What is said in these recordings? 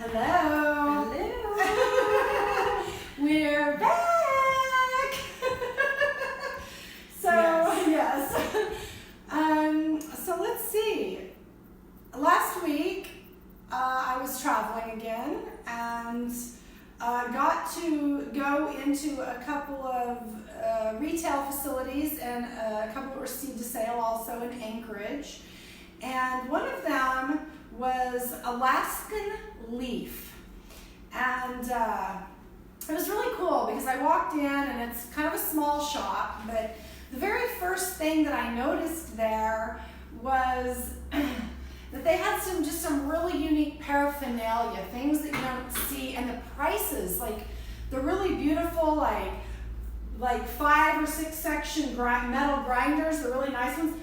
Hello. Hello. We're back. Yes. So let's see. Last week, I was traveling again and got to go into a couple of retail facilities, and a couple were seed to sale also in Anchorage. And one of them was Alaskan leaf. And it was really cool because I walked in, and it's kind of a small shop, but the very first thing that I noticed there was that they had some really unique paraphernalia, things that you don't see, and the prices, like the really beautiful, like 5 or 6 section metal grinders, the really nice ones,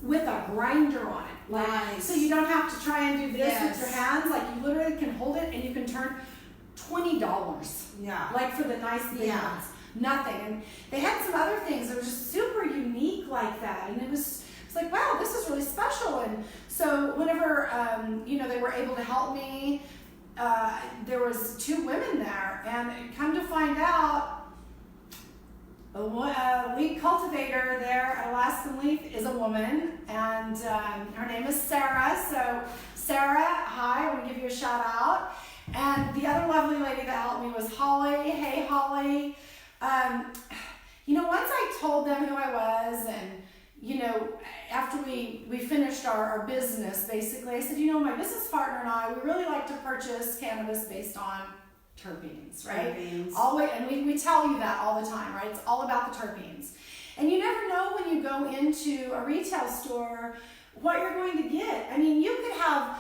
with a grinder on it. Nice. So you don't have to try and do this with your hands. Like you literally can hold it and you can turn $20. Yeah. Like for the nice big ones. Nothing. And they had some other things that were just super unique like that. And it's like, wow, this is really special. And so whenever, they were able to help me, there was 2 women there. And come to find out, a lead cultivator there at Alaskan Leaf is a woman, and her name is Sarah. So Sarah, hi, I want to give you a shout out. And the other lovely lady that helped me was Holly. Hey, Holly. Once I told them who I was, and after we finished our business, basically, I said, my business partner and I, we really like to purchase cannabis based on terpenes, right? Terpenes. Always, and we tell you that all the time, right? It's all about the terpenes. And you never know when you go into a retail store what you're going to get. I mean, you could have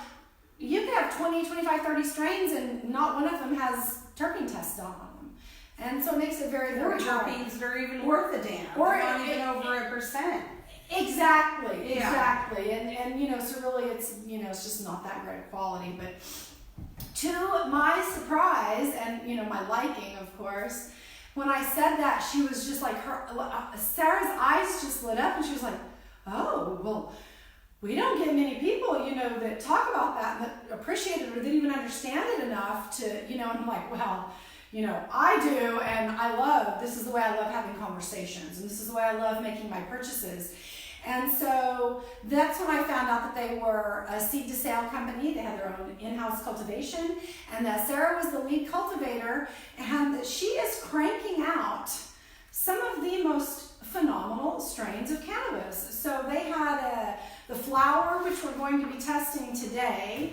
20, 25, 30 strains, and not one of them has terpene tests on them. And so it makes it very, very hard. Terpenes that are even worth a damn. Or not even over 1%. Exactly. Yeah. And so really it's, it's just not that great quality. But to my surprise and, my liking, of course, when I said that, she was just like, Sarah's eyes just lit up, and she was like, oh, well, we don't get many people, that talk about that and that appreciate it or that even understand it enough to, and I'm like, well, I do, and this is the way I love having conversations, and this is the way I love making my purchases. And so that's when I found out that they were a seed to sale company. They had their own in-house cultivation, and that Sarah was the lead cultivator, and that she is cranking out some of the most phenomenal strains of cannabis. So they had the flower, which we're going to be testing today,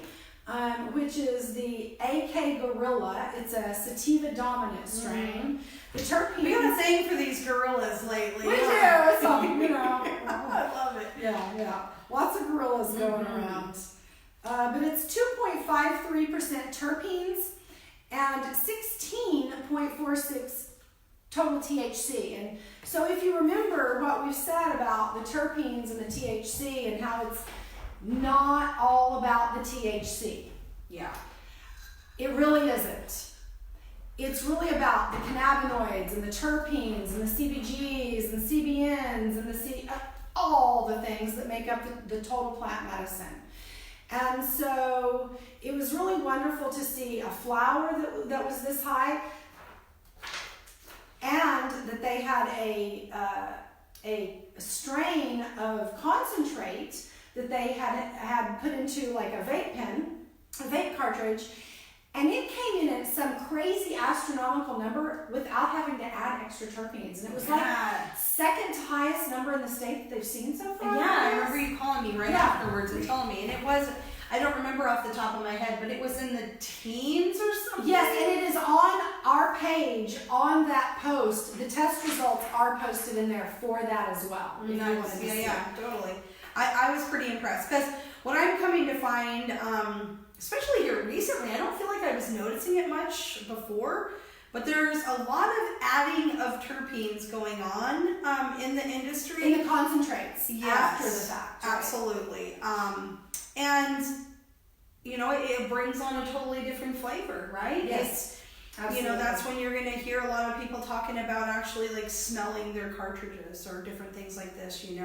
which is the AK Gorilla. It's a Sativa dominant strain. The terpenes. We got a thing for these gorillas lately. We do. It's all, I love it. Yeah. Lots of gorillas going around. But it's 2.53% terpenes and 16.46 total THC. And so if you remember what we've said about the terpenes and the THC and how it's not all about the THC. Yeah. It really isn't. It's really about the cannabinoids and the terpenes and the CBGs and CBNs and all the things that make up the total plant medicine. And so it was really wonderful to see a flower that was this high, and that they had a strain of concentrate that they had put into like a vape cartridge. And it came in at some crazy astronomical number without having to add extra terpenes. And it was like second to highest number in the state that they've seen so far. Yeah, I remember you calling me right afterwards and telling me. And it was, I don't remember off the top of my head, but it was in the teens or something. Yes, and it is on our page, on that post. The test results are posted in there for that as well. Nice. Yeah, totally. I was pretty impressed because what I'm coming to find, especially here recently, I don't feel like I was noticing it much before, but there's a lot of adding of terpenes going on in the industry. In the concentrates, after the fact. Right? Absolutely. And, it brings on a totally different flavor, right? Yes. Absolutely. That's when you're going to hear a lot of people talking about actually like smelling their cartridges or different things like this, and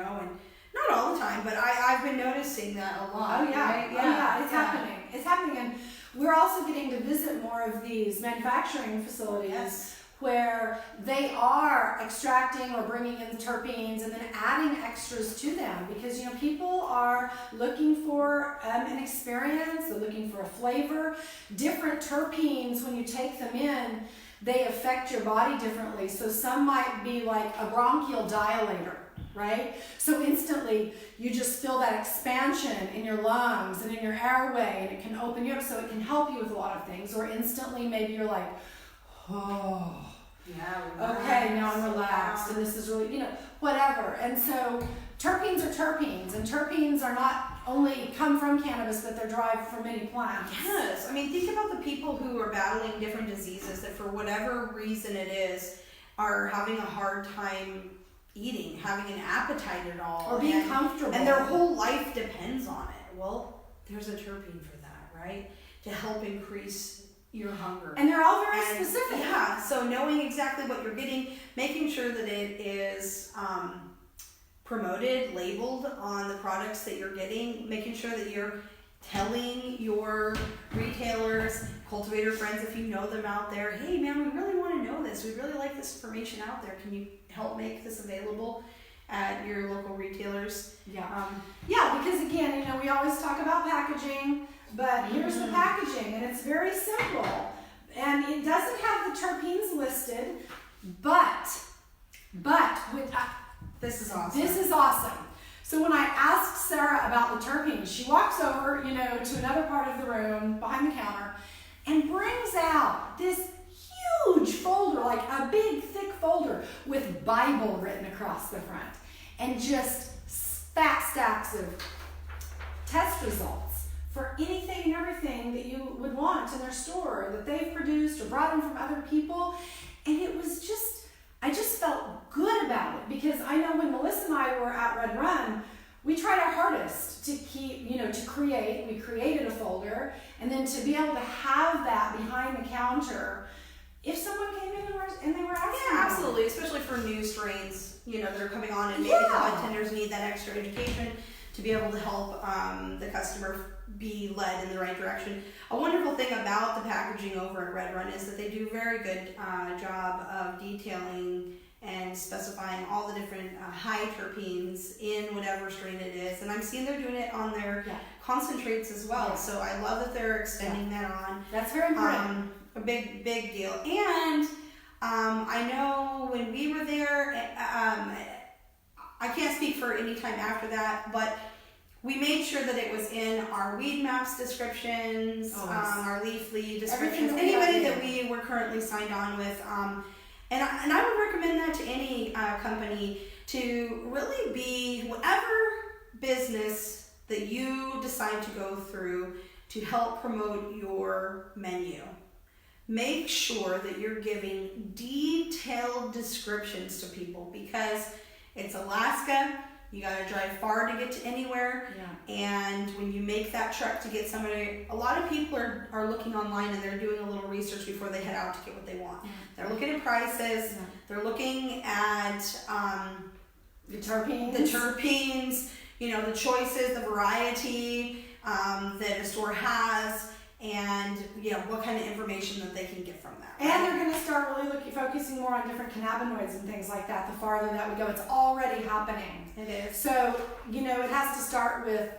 not all the time, but I've been noticing that a lot. Oh yeah, right? yeah, it's happening. It's happening, and we're also getting to visit more of these manufacturing facilities. Yes. Where they are extracting or bringing in terpenes and then adding extras to them, because people are looking for an experience, they're looking for a flavor. Different terpenes, when you take them in, they affect your body differently. So some might be like a bronchial dilator, right? So instantly you just feel that expansion in your lungs and in your airway, and it can open you up, so it can help you with a lot of things. Or instantly maybe you're like, oh, yeah, okay, now I'm relaxed, and this is really, whatever. And so terpenes are terpenes, and terpenes are not only come from cannabis, but they're derived from many plants. Yes, I mean, think about the people who are battling different diseases that for whatever reason it is, are having a hard time eating, having an appetite at all. Or being comfortable. And their whole life depends on it. Well, there's a terpene for that, right? To help increase your hunger. And they're all very specific. Yeah, so knowing exactly what you're getting, making sure that it is promoted, labeled on the products that you're getting, making sure that you're telling your retailers, cultivator friends, if you know them out there, hey man, we really want to know this. We really like this information out there. Can you help make this available at your local retailers? Yeah. Yeah, because again, we always talk about packaging, but here's the packaging, and it's very simple. And it doesn't have the terpenes listed, but with this is awesome. This is awesome. So when I asked Sarah about the terpenes, she walks over, to another part of the room behind the counter and brings out this huge folder, like a big thick folder with Bible written across the front, and just fat stacks of test results for anything and everything that you would want in their store that they've produced or brought in from other people. And it was just, I just felt good about it, because I know when Melissa and I were at Red Run, we tried our hardest to keep, we created a folder, and then to be able to have that behind the counter if someone came in and they were asking. Yeah, absolutely, especially for new strains, that are coming on, and maybe the bartenders need that extra education to be able to help the customer be led in the right direction. A wonderful thing about the packaging over at Red Run is that they do a very good job of detailing and specifying all the different high terpenes in whatever strain it is. And I'm seeing they're doing it on their concentrates as well. Yeah. So I love that they're extending that on. That's very important. A big deal. And I know when we were there, I can't speak for any time after that, but we made sure that it was in our weed maps descriptions, our leaf lead descriptions, anybody that we were currently signed on with. And I would recommend that to any company, to really be whatever business that you decide to go through to help promote your menu. Make sure that you're giving detailed descriptions to people, because it's Alaska. You got to drive far to get to anywhere. Yeah. And when you make that trek to get somebody, a lot of people are looking online and they're doing a little research before they head out to get what they want. Yeah. They're looking at prices. Yeah. They're looking at the terpenes, the choices, the variety that a store has, and what kind of information that they can get from that. And they're going to start really focusing more on different cannabinoids and things like that. The farther that we go, it's already happening. It is. So it has to start with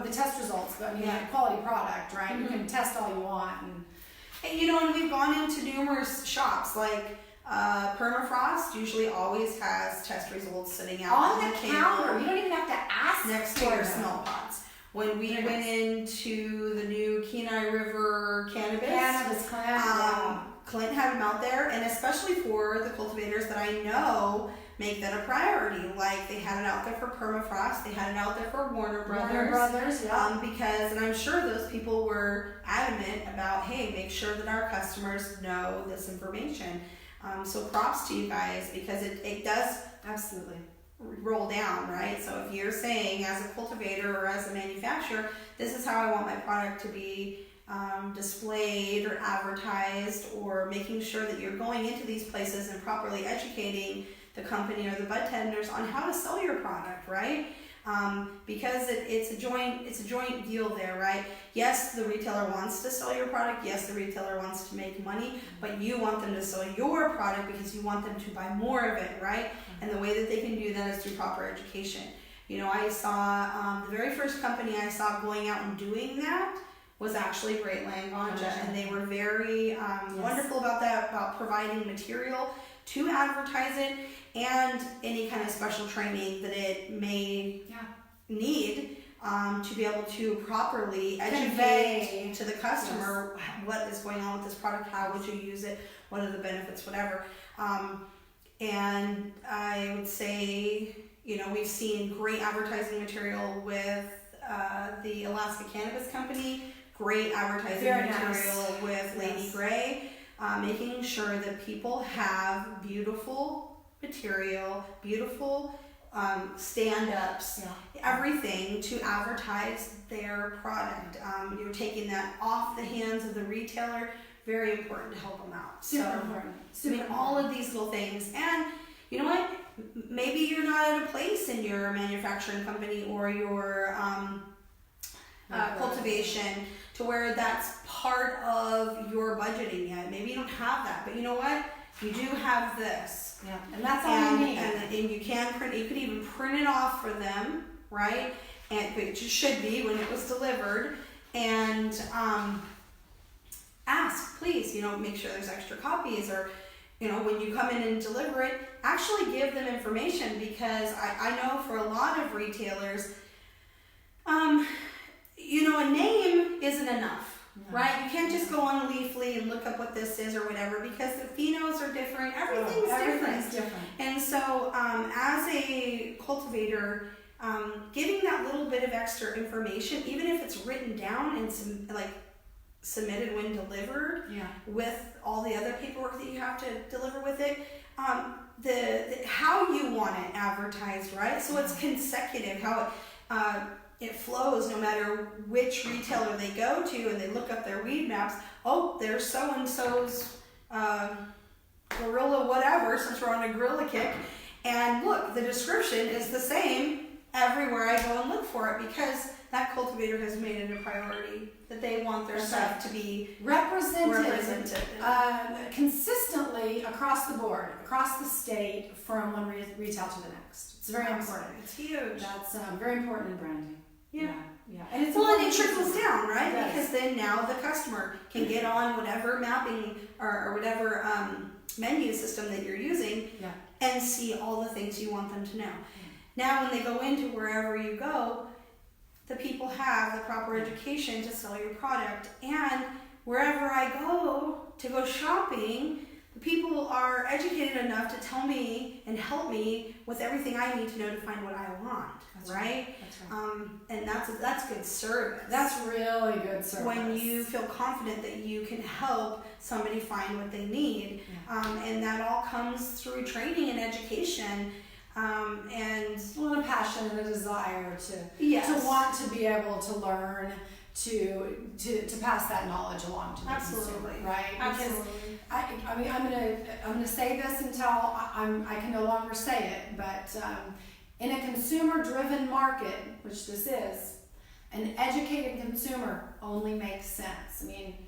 the test results, but a quality product, right? Mm-hmm. You can test all you want, and we've gone into numerous shops like Permafrost usually always has test results sitting out on the counter. You don't even have to ask next to your smell pots. When we went into the new Kenai River cannabis Clint had them out there, and especially for the cultivators that I know make that a priority. Like, they had it out there for Permafrost, they had it out there for Warner Brothers, because, and I'm sure those people were adamant about, hey, make sure that our customers know this information. So props to you guys, because it does absolutely roll down, right? So if you're saying, as a cultivator or as a manufacturer, this is how I want my product to be displayed or advertised, or making sure that you're going into these places and properly educating the company or the bud tenders on how to sell your product, right? because it's a joint deal there, right? Yes, the retailer wants to sell your product. Yes, the retailer wants to make money, but you want them to sell your product because you want them to buy more of it, right? And the way that they can do that is through proper education. You know, I saw the very first company I saw going out and doing that was actually Great Lang Ganja, and they were very wonderful about that, about providing material to advertise it and any kind of special training that it may need to be able to properly educate to the customer what is going on with this product, how would you use it, what are the benefits, whatever. And I would say, you know, we've seen great advertising material with the Alaskan Cannabis Company, great advertising material with Lady Grey, making sure that people have beautiful material, beautiful stand-ups, everything to advertise their product. You're taking that off the hands of the retailer. Very important to help them out. Super important. I mean, all of these little things. And you know what? Maybe you're not at a place in your manufacturing company or your cultivation to where that's part of your budgeting yet. Maybe you don't have that, but you know what? You do have this. Yeah, and that's all you need. And you can print. You could even print it off for them, right? And which it should be when it was delivered. And ask, please. You know, make sure there's extra copies, or you know, when you come in and deliver it, actually give them information, because I know for a lot of retailers, you know, a name isn't enough, right? You can't just go on Leafly and look up what this is or whatever, because the phenos are different, everything's different. And so as a cultivator, giving that little bit of extra information, even if it's written down and submitted when delivered, with all the other paperwork that you have to deliver with it, the how you want it advertised, right? So it's consecutive, how it flows no matter which retailer they go to, and they look up their weed maps. Oh, there's so-and-so's guerrilla whatever, since we're on a guerrilla kick. And look, the description is the same everywhere I go and look for it, because that cultivator has made it a priority that they want their stuff to be represented consistently across the board, across the state, from one retail to the next. It's very important. It's huge. That's very important in branding. Yeah. And it's and it trickles down, right? Because then now the customer can get on whatever mapping or whatever menu system that you're using and see all the things you want them to know. Now when they go into wherever you go, the people have the proper education to sell your product. And wherever I go to go shopping, the people are educated enough to tell me and help me with everything I need to know to find what I want. That's right? That's right. And that's good service. That's really good service. When you feel confident that you can help somebody find what they need. And that all comes through training and education. And a passion and a desire to want to be able to learn, to pass that knowledge along to the consumer, right? Absolutely. Because I mean, I'm gonna say this until I can no longer say it, but in a consumer-driven market, which this is, an educated consumer only makes sense. I mean,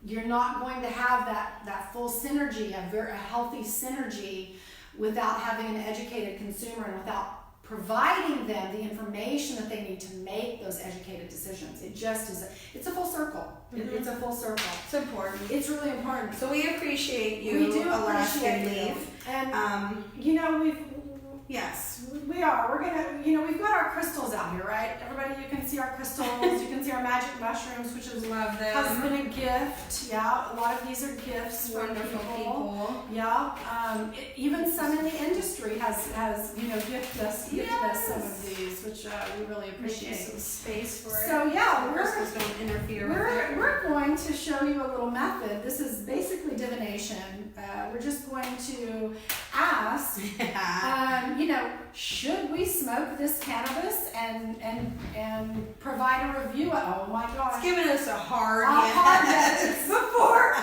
you're not going to have that full synergy, a healthy synergy, without having an educated consumer and without providing them the information that they need to make those educated decisions. It just is, it's a full circle. It's a full circle. It's important. It's really important. So we appreciate you. We do Alaskan appreciate you. Leaf. And, you know, we are. We're gonna, you know, we've got our crystals out here, right? Everybody, you can see our crystals. You can see our magic mushrooms, which is has been a gift. Yeah, a lot of these are gifts for Wonderful people. Yeah, even some in the industry has gifted us some of these, which we really appreciate. Some space for it. So yeah, crystals don't interfere with it. We're going to show you a little method. This is basically divination. We're just going to ask. You know, should we smoke this cannabis and provide a review? Oh my gosh! It's giving us a hard yes. Before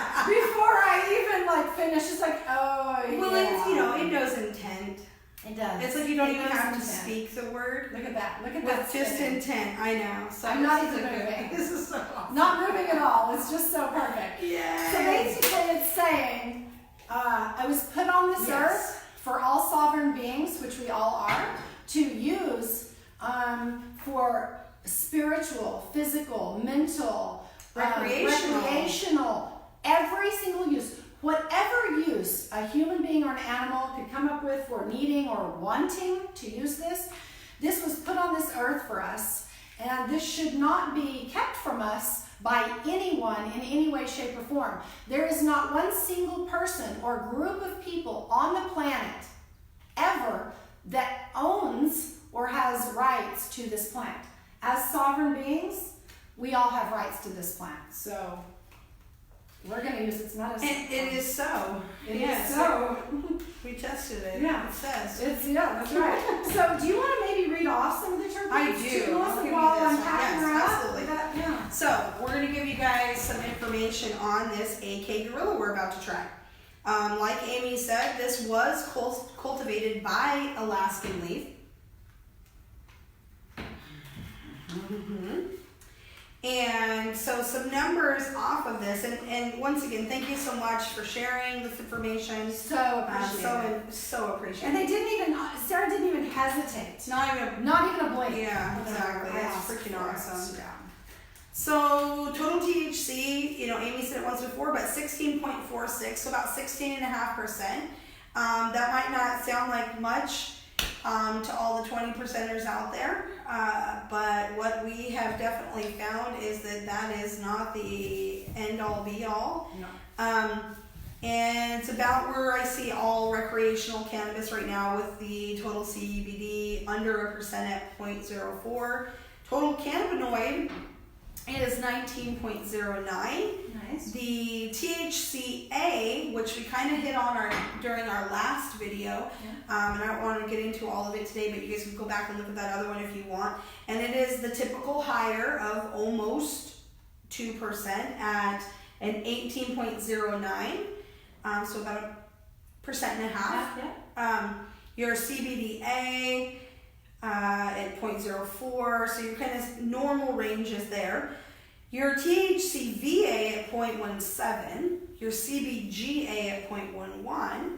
I even finish, it's like, oh well, yeah. It's, it knows intent. It does. It's like if don't your even nose have to intent. speak the word. Look at that. Look at With that. just spinning. intent, I know. So I'm not this is even a good- moving. This is so awesome. Not moving at all. It's just so perfect. Yay. So basically, it's saying, I was put on this earth for all sovereign beings, which we all are, to use for spiritual, physical, mental, recreational, every single use. Whatever use a human being or an animal could come up with for needing or wanting to use this, this was put on this earth for us, and this should not be kept from us by anyone in any way, shape, or form. There is not one single person or group of people on the planet ever that owns or has rights to this plant. As sovereign beings, we all have rights to this plant. So we're going to use its medicine. And it is so. It is so. We tested it. Yeah. It says. That's right. So do you want to maybe read off some of the terpenes? I do. Melissa, I'll give you while this I'm one. packing Yes, her up? absolutely. Yeah. So we're going to give you guys some information on this AK Gorilla we're about to try. Like Amy said, this was cultivated by Alaskan leaf. And so some numbers off of this, and once again, thank you so much for sharing this information. So appreciated. So appreciated. And they didn't even, Sarah didn't even hesitate. Not even a blink. Yeah, exactly. I It's asked freaking for it. awesome. Yeah. So total THC, Amy said it once before, but 16.46, so about 16.5%. That might not sound like much to all the 20%ers out there, but what we have definitely found is that is not the end-all be-all. No. And it's about where I see all recreational cannabis right now, with the total CBD under 1% at 0.04. Total cannabinoid is 19.09. Nice. The THCA, which we kind of hit on during our last video, and I don't want to get into all of it today, but you guys can go back and look at that other one if you want. And it is the typical higher of almost 2% at an 18.09, so about 1.5%. Yeah. Your CBDA at 0.04, so your kind of normal ranges there. Your THCVA at 0.17, your CBGA at 0.11.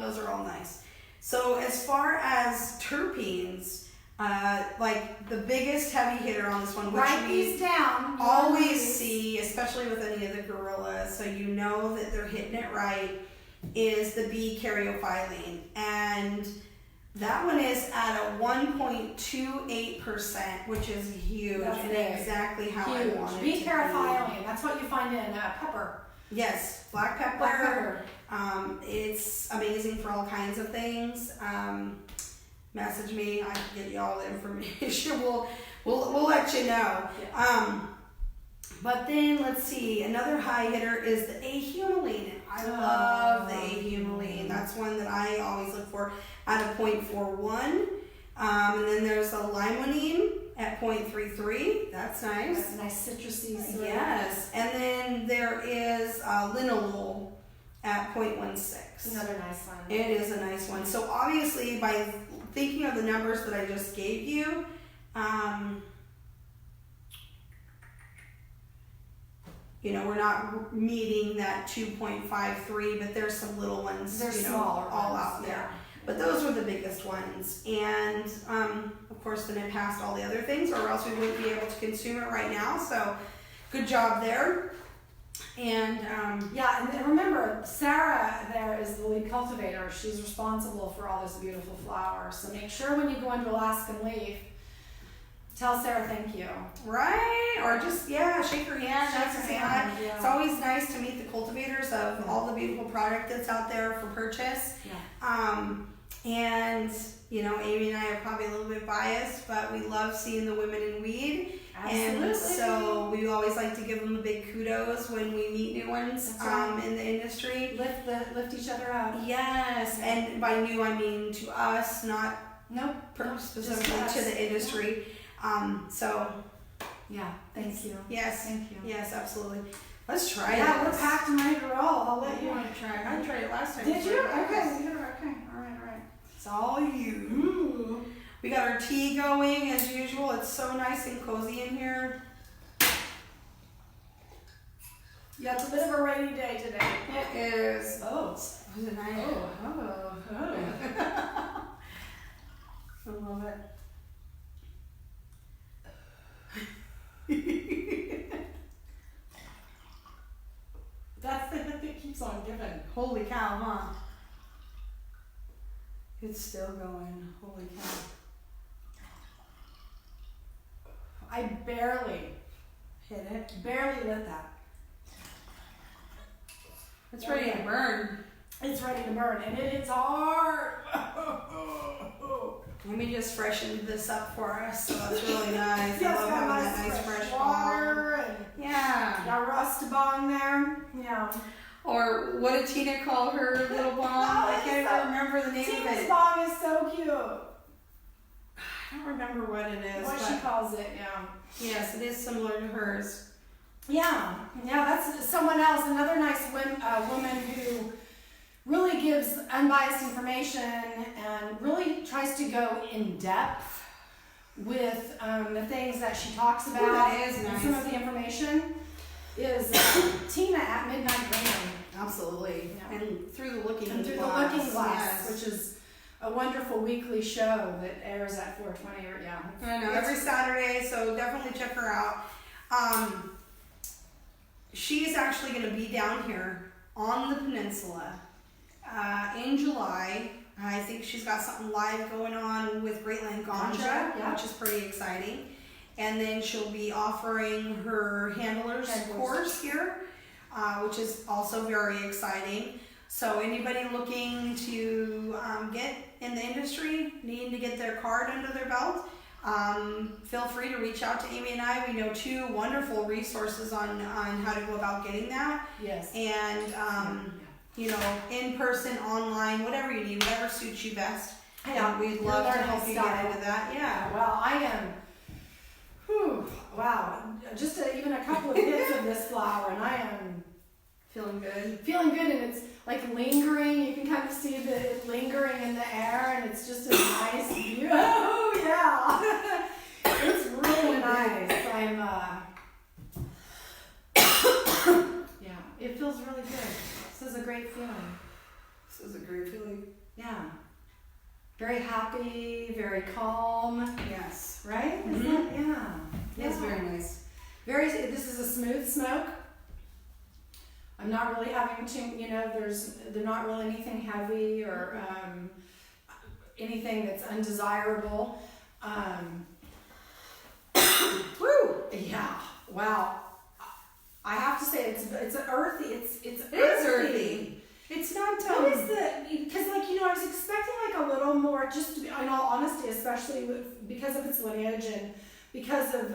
Those are all nice. So as far as terpenes, like the biggest heavy hitter on this one, which Write these down. always see, especially with any of the gorillas, so you know that they're hitting it right, is the B caryophyllene. And that one is at a 1.28%, which is huge. That's and big. exactly how I Huge. want it Be to caryophyllene. That's what you find in pepper. be. Yes, black pepper. Black pepper. It's amazing for all kinds of things. Message me. I can get you all the information. We'll let you know. Yeah. But then let's see. Another high hitter is the ahumulene. I love the ahumulene. That's one that I always look for at a 0.41. And then there's the limonene at 0.33. That's nice. That's a nice citrusy sort. Yes. And then there is linalool at 0.16. Another nice one. It is a nice one. So obviously, by thinking of the numbers that I just gave you, we're not meeting that 2.53, but there's some little ones, They're smaller all ones, out there. yeah. But those were the biggest ones. And of course, then it passed all the other things, or else we wouldn't be able to consume it right now. So good job there. And and remember, Sarah there is the lead cultivator. She's responsible for all this beautiful flowers. So make sure when you go into Alaskan Leaf, tell Sarah thank you. right, or just shake her hand. Shake her hand, yeah. It's always nice to meet the cultivators of all the beautiful product that's out there for purchase. Yeah. And Amy and I are probably a little bit biased, but we love seeing the women in weed. Absolutely. And so we always like to give them a big kudos when we meet new ones That's right. in the industry. Lift each other up. Yes, and by new I mean to us, not Nope. specifically Just to us. the industry. So Yeah. Thank you. yes, Thank you. yes, absolutely. Let's try it. Yeah, we're packed and ready to roll. I'll let You you. want to try it? I tried it last time. Did you? Yes. Okay. Okay. All right. It's all you. We got our tea going as usual. It's so nice and cozy in here. Yeah, it's a bit of a rainy day today. It is. Oh. Was it nice? Oh. I love it. That's the hit that keeps on giving. Holy cow, huh? It's still going. Holy cow. I barely Hit it. lit that. It's ready to burn. It's ready to burn, and it's hard. Let me just freshen this up for us. So that's really nice. Yeah, I it's love got having that nice fresh water bong. and Yeah. got rust bong there. Yeah. Or what did Tina call her little bong? I can't even remember the name of Tina's it. bong is so cute. I don't remember what it is. What but she calls it, yeah. yes, it is similar to hers. Yeah, that's someone else, another nice woman who really gives unbiased information and really tries to go in depth with the things that she talks about. Ooh, that is nice. And some of the information is Tina at Midnight Green. Absolutely. Yeah. And Through the Looking And Through Glass. the Looking Glass, Yes. which is a wonderful weekly show that airs at 4:20 or yeah. I know, every Saturday, so definitely check her out. She's actually going to be down here on the peninsula in July. I think she's got something live going on with Great Land Ganja, Yeah. which is pretty exciting. And then she'll be offering her handlers course here, which is also very exciting. So anybody looking to get in the industry, needing to get their card under their belt, feel free to reach out to Amy and I. We know 2 wonderful resources on how to go about getting that. Yes. And, you know, in person, online, whatever you need, whatever suits you best. Yeah, We'd love to help you get into that. Yeah. Well, I am. Wow. Just even a couple of hits of this flower, and I am Feeling good. feeling good, and it's like lingering. You can kind of see it lingering in the air, and it's just a nice view. Oh yeah, it's really nice. I'm yeah, it feels really good. This is a great feeling. This is a great feeling. Yeah, very happy, very calm. Yes. Right? Mhm. Is that, yeah. It's very nice. This is a smooth smoke. I'm not really having to, they're not really anything heavy or anything that's undesirable. Woo! Yeah. Wow. I have to say it's earthy. It's earthy. It's not What is because I was expecting like a little more, just to be, in all honesty, especially because of its lineage and because of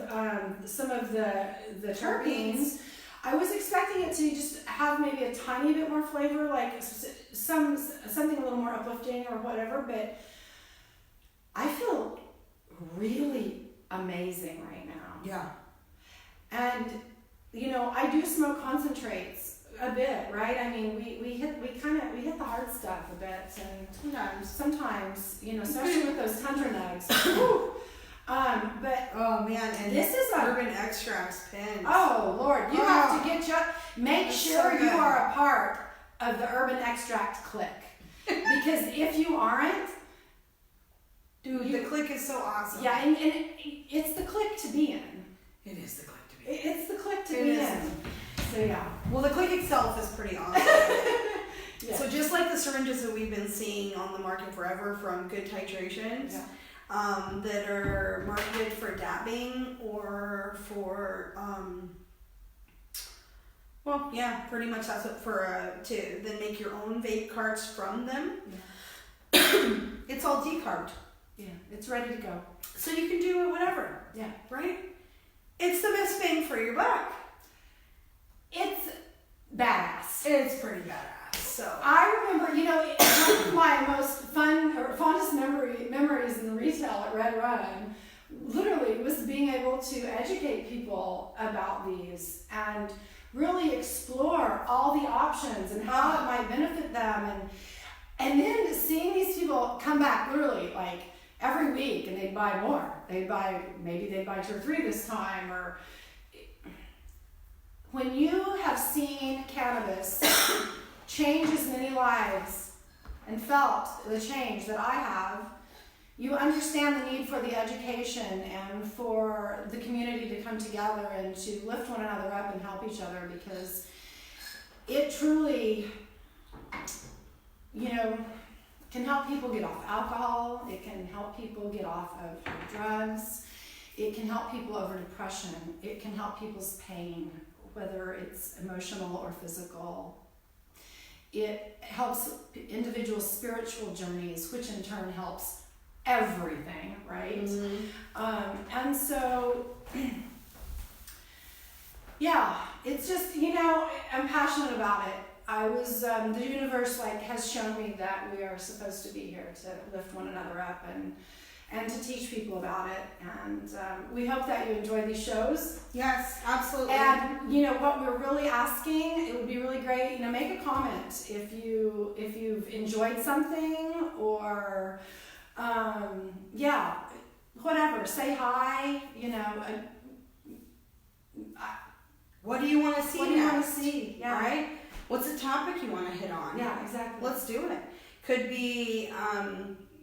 some of the terpenes. I was expecting it to just have maybe a tiny bit more flavor, like something a little more uplifting or whatever, but I feel really amazing right now. Yeah. And I do smoke concentrates a bit, right? I mean, we hit the hard stuff a bit, and sometimes, especially with those tundra nugs. But oh man, and this is a urban extracts pins. Oh Lord, you have to make That's sure so you good. are a part of the urban extract clique, because if you aren't, dude, the clique is so awesome. yeah, and it's the clique to be in. It is the clique to be in. It's the clique to It be is. in. So yeah. Well, the clique itself is pretty awesome. Yeah. So just like the syringes that we've been seeing on the market forever from Good Titrations, Yeah. that are marketed for dabbing or for, pretty much that's what to then make your own vape carts from them. Yeah. It's all decarbed. Yeah, it's ready to go. So you can do it whatever, Yeah. right? It's the best bang for your buck. It's badass. It's pretty badass. So I remember, one of my most fondest memories in retail at Red Run literally was being able to educate people about these and really explore all the options and how it might benefit them. And And then seeing these people come back literally like every week, and they'd buy more. Maybe they'd buy 2 or 3 this time. Or when you have seen cannabis change as many lives and felt the change that I have, you understand the need for the education and for the community to come together and to lift one another up and help each other, because it truly, can help people get off alcohol. It can help people get off of drugs. It can help people over depression. It can help people's pain, whether it's emotional or physical. It helps individuals' spiritual journeys, which in turn helps everything, right? And so, yeah, it's just, I'm passionate about it. The universe has shown me that we are supposed to be here to lift one another up and to teach people about it. And we hope that you enjoy these shows. Yes, absolutely. And what we're really asking, it would be really great, make a comment if you've enjoyed something, or whatever, say hi, what do you want to see? What do you want to see? Yeah. Right? What's a topic you want to hit on? Yeah, exactly. Let's do it. Could be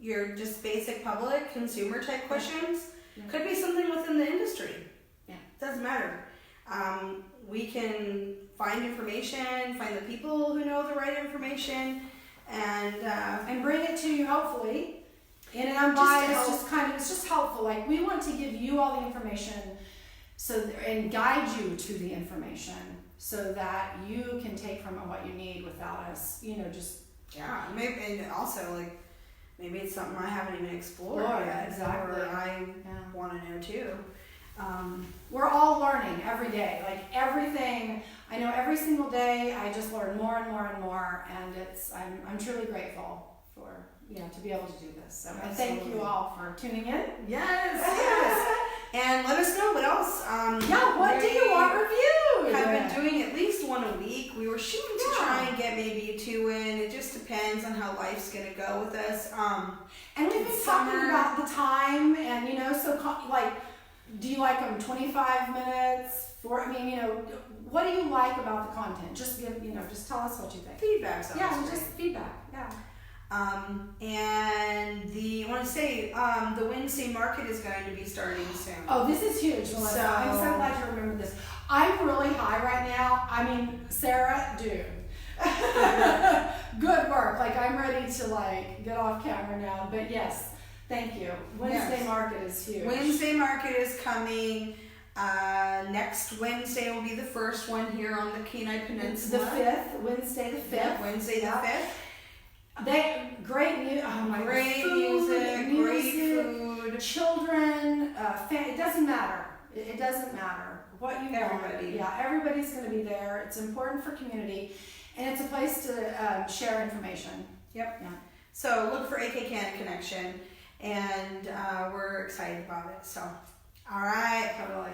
your just basic public consumer type questions. Yeah. Could be something within the industry. Yeah. Doesn't matter. We can find information, find the people who know the right information, and bring it to you, hopefully, in an unbiased, it's just helpful. Like, we want to give you all the information and guide you to the information so that you can take from it what you need without us, maybe, and also maybe it's something I haven't even explored yet, exactly. Or I want to know too. We're all learning every day. Like, everything, I know every single day I just learn more and more and more, and I'm truly grateful for to be able to do this. So I thank you all for tuning in. Yes. And let us know what else. What do you want reviewed? I've been doing at least 1 a week. We were shooting to try and get maybe 2 in. It just depends on how life's gonna go with us. And we've been talking about the time, and do you like them 25 minutes? What do you like about the content? Just just tell us what you think. Feedback's just feedback. Yeah. And I want to say the Wednesday market is going to be starting soon. Oh, this is huge, Melissa. I'm so glad you remembered this. I'm really high right now. I mean, Sarah, dude. Good work. I'm ready to get off camera now. But yes, thank you. Wednesday market is huge. Wednesday market is coming. Next Wednesday will be the first one here on the Kenai Peninsula. The 5th, Wednesday the 5th. Yeah, Wednesday the 5th. Great music. Oh my! Great music, great food. Children, it doesn't matter. It doesn't matter what you Everybody. want. Yeah, everybody's going to be there. It's important for community, and it's a place to share information. Yep. Yeah. So look for AK Canna Connection, and we're excited about it. So, all right. Totally.